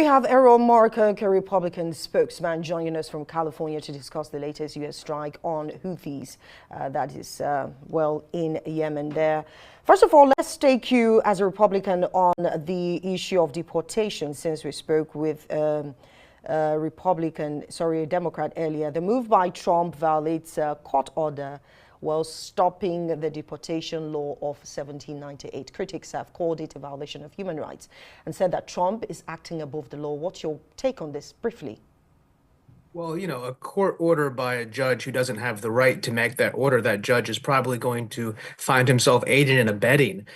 We have Erol, Morkoç, a Republican spokesman, joining us from California to discuss the latest U.S. strike on Houthis that is, in Yemen there. First of all, let's take you as a Republican on the issue of deportation, since we spoke with a Democrat earlier. The move by Trump violates a court order while stopping the deportation law of 1798. Critics have called it a violation of human rights and said that Trump is acting above the law. What's your take on this, briefly? Well, a court order by a judge who doesn't have the right to make that order, that judge is probably going to find himself aiding and abetting.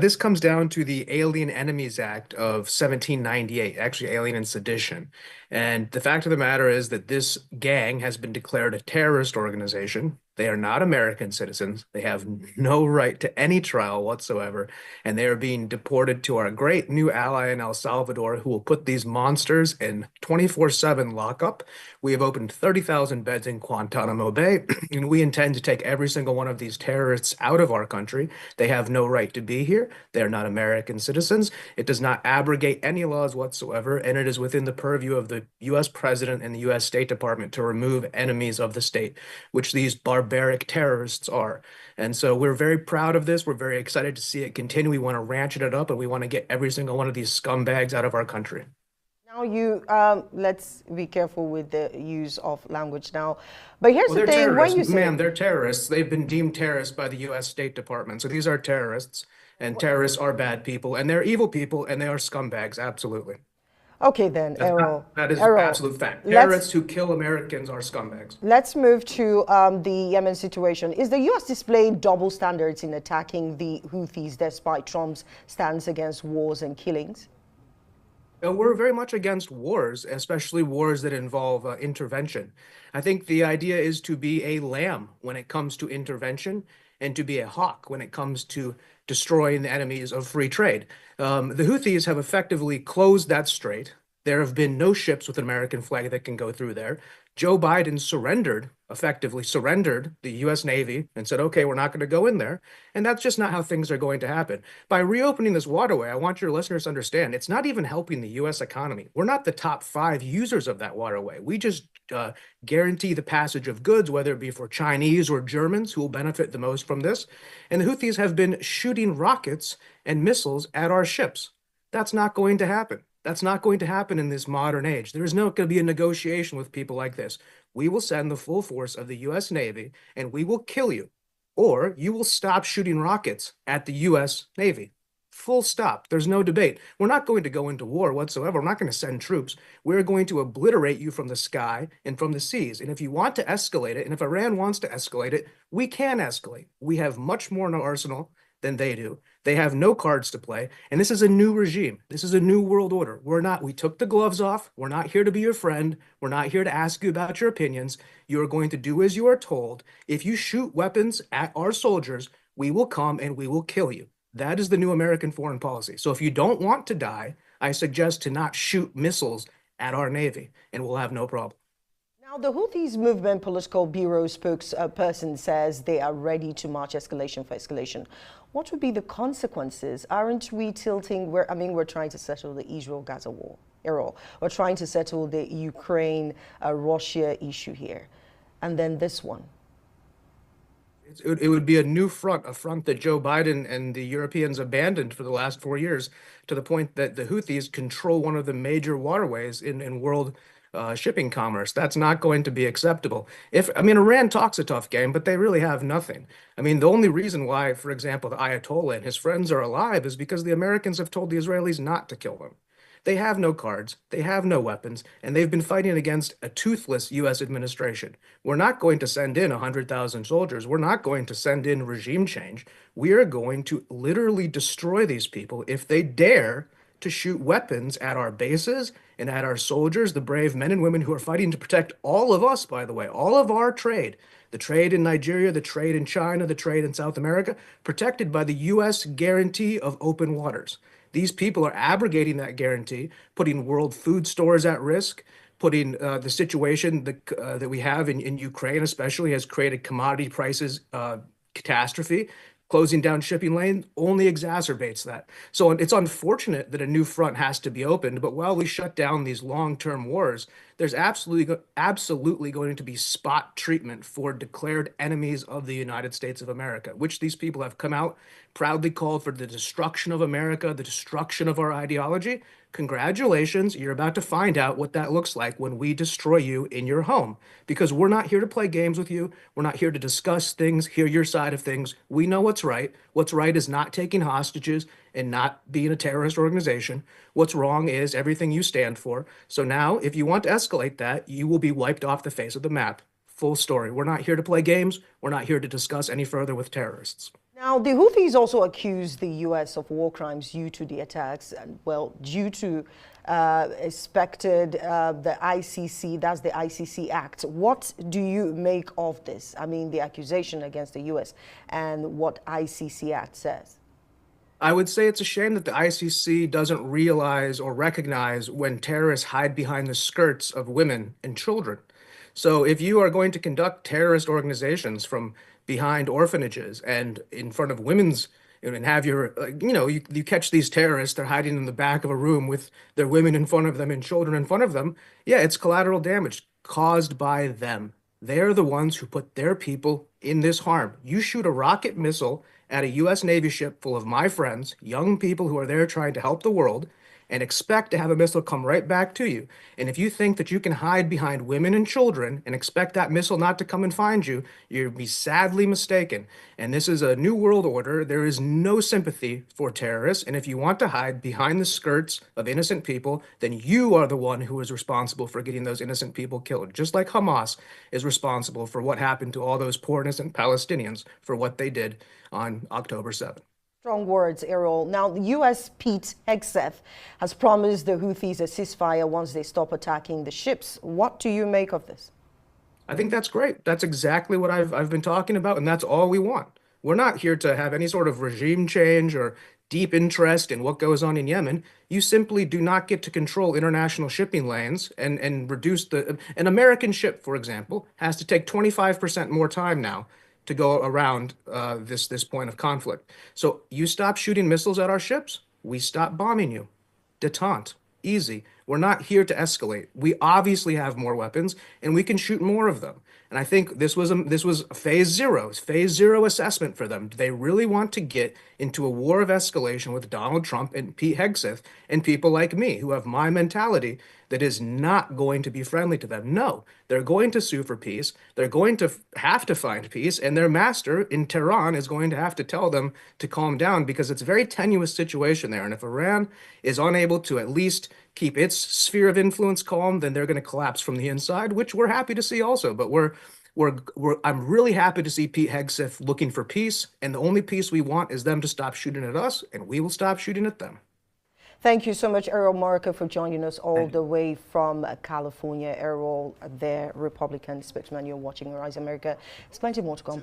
This comes down to the Alien Enemies Act of 1798, actually Alien and Sedition. And the fact of the matter is that this gang has been declared a terrorist organization. They are not American citizens. They have no right to any trial whatsoever. And they are being deported to our great new ally in El Salvador, who will put these monsters in 24/7 lockup. We have opened 30,000 beds in Guantanamo Bay, and we intend to take every single one of these terrorists out of our country. They have no right to be here. They are not American citizens. It does not abrogate any laws whatsoever, and it is within the purview of the U.S. President and the U.S. State Department to remove enemies of the state, which these barbaric terrorists are. And so we're very proud of this. We're very excited to see it continue. We want to ratchet it up, and we want to get every single one of these scumbags out of our country. Now let's be careful with the use of language now. But here's Well, the they're thing, when terrorists. you say... Ma'am, they're terrorists. They've been deemed terrorists by the U.S. State Department. So these are terrorists, and terrorists are bad people, and they're evil people, and they are scumbags, absolutely. Okay then, Erol. That is Erol, absolute fact. Terrorists who kill Americans are scumbags. let's move to the Yemen situation. Is the U.S. displaying double standards in attacking the Houthis despite Trump's stance against wars and killings? We're very much against wars, especially wars that involve intervention. I think the idea is to be a lamb when it comes to intervention and to be a hawk when it comes to destroying the enemies of free trade. The Houthis have effectively closed that strait. There have been no ships with an American flag that can go through there. Joe Biden effectively surrendered the U.S. Navy and said, okay, we're not going to go in there. And that's just not how things are going to happen. By reopening this waterway, I want your listeners to understand it's not even helping the U.S. economy. We're not the top 5 users of that waterway. We just guarantee the passage of goods, whether it be for Chinese or Germans who will benefit the most from this. And the Houthis have been shooting rockets and missiles at our ships. That's not going to happen. That's not going to happen in this modern age. There is not going to be a negotiation with people like this. We will send the full force of the U.S. Navy, and we will kill you, or you will stop shooting rockets at the U.S. Navy. Full stop. There's no debate. We're not going to go into war whatsoever. We're not going to send troops. We're going to obliterate you from the sky and from the seas. And if you want to escalate it, and if Iran wants to escalate it, we can escalate. We have much more in our arsenal than they do. They have no cards to play. And this is a new regime. This is a new world order. We took the gloves off. We're not here to be your friend. We're not here to ask you about your opinions. You are going to do as you are told. If you shoot weapons at our soldiers, we will come and we will kill you. That is the new American foreign policy. So if you don't want to die, I suggest to not shoot missiles at our Navy, and we'll have no problem. Now, the Houthis Movement Political Bureau spokesperson says they are ready to march escalation for escalation. What would be the consequences? Aren't we tilting? We're trying to settle the Israel-Gaza war, Erol. We're trying to settle the Ukraine-Russia issue here. And then this one. It would be a new front, a front that Joe Biden and the Europeans abandoned for the last 4 years, to the point that the Houthis control one of the major waterways in world shipping commerce. That's not going to be acceptable. Iran talks a tough game, but they really have nothing. The only reason why, for example, the Ayatollah and his friends are alive is because the Americans have told the Israelis not to kill them. They have no cards, they have no weapons, and they've been fighting against a toothless U.S. administration. We're not going to send in 100,000 soldiers. We're not going to send in regime change. We are going to literally destroy these people if they dare to shoot weapons at our bases and at our soldiers, the brave men and women who are fighting to protect all of us, by the way, all of our trade, the trade in Nigeria, the trade in China, the trade in South America, protected by the U.S. guarantee of open waters. These people are abrogating that guarantee, putting world food stores at risk, putting the situation that we have in Ukraine especially has created commodity prices catastrophe. Closing down shipping lanes only exacerbates that. So it's unfortunate that a new front has to be opened, but while we shut down these long-term wars, there's absolutely going to be spot treatment for declared enemies of the United States of America, which these people have come out proudly called for the destruction of America, the destruction of our ideology. Congratulations, you're about to find out what that looks like when we destroy you in your home. Because we're not here to play games with you. We're not here to discuss things, hear your side of things. We know what's right. What's right is not taking hostages and not being a terrorist organization. What's wrong is everything you stand for. So now, if you want to escalate that, you will be wiped off the face of the map. Full story. We're not here to play games. We're not here to discuss any further with terrorists. Now, the Houthis also accused the U.S. of war crimes due to the attacks, and well, due to expected the ICC, that's the ICC Act. What do you make of this? I mean, the accusation against the U.S. and what ICC Act says. I would say it's a shame that the ICC doesn't realize or recognize when terrorists hide behind the skirts of women and children. So if you are going to conduct terrorist organizations from behind orphanages and in front of women's and have your, you catch these terrorists, they're hiding in the back of a room with their women in front of them and children in front of them. Yeah, it's collateral damage caused by them. They're the ones who put their people in this harm. You shoot a rocket missile at a U.S. Navy ship full of my friends, young people who are there trying to help the world, and expect to have a missile come right back to you. And if you think that you can hide behind women and children and expect that missile not to come and find you, you'll be sadly mistaken. And this is a new world order. There is no sympathy for terrorists. And if you want to hide behind the skirts of innocent people, then you are the one who is responsible for getting those innocent people killed, just like Hamas is responsible for what happened to all those poor innocent Palestinians for what they did on October 7th. Strong words, Erol. Now, the U.S. Pete Hegseth has promised the Houthis a ceasefire once they stop attacking the ships. What do you make of this? I think that's great. That's exactly what I've been talking about, and that's all we want. We're not here to have any sort of regime change or deep interest in what goes on in Yemen. You simply do not get to control international shipping lanes and reduce an American ship, for example, has to take 25% more time now to go around this point of conflict. So you stop shooting missiles at our ships, we stop bombing you. Detente. Easy. We're not here to escalate. We obviously have more weapons, and we can shoot more of them. And I think this was phase zero assessment for them. Do they really want to get into a war of escalation with Donald Trump and Pete Hegseth and people like me who have my mentality that is not going to be friendly to them? No, they're going to sue for peace. They're going to have to find peace, and their master in Tehran is going to have to tell them to calm down because it's a very tenuous situation there. And if Iran is unable to at least keep its sphere of influence calm, then they're going to collapse from the inside, which we're happy to see also. But I'm really happy to see Pete Hegseth looking for peace, and the only peace we want is them to stop shooting at us, and we will stop shooting at them. Thank you so much, Erol Morkoç, for joining us all the way from California. Erol, the Republican spokesman, you're watching Rise America. There's plenty more to come.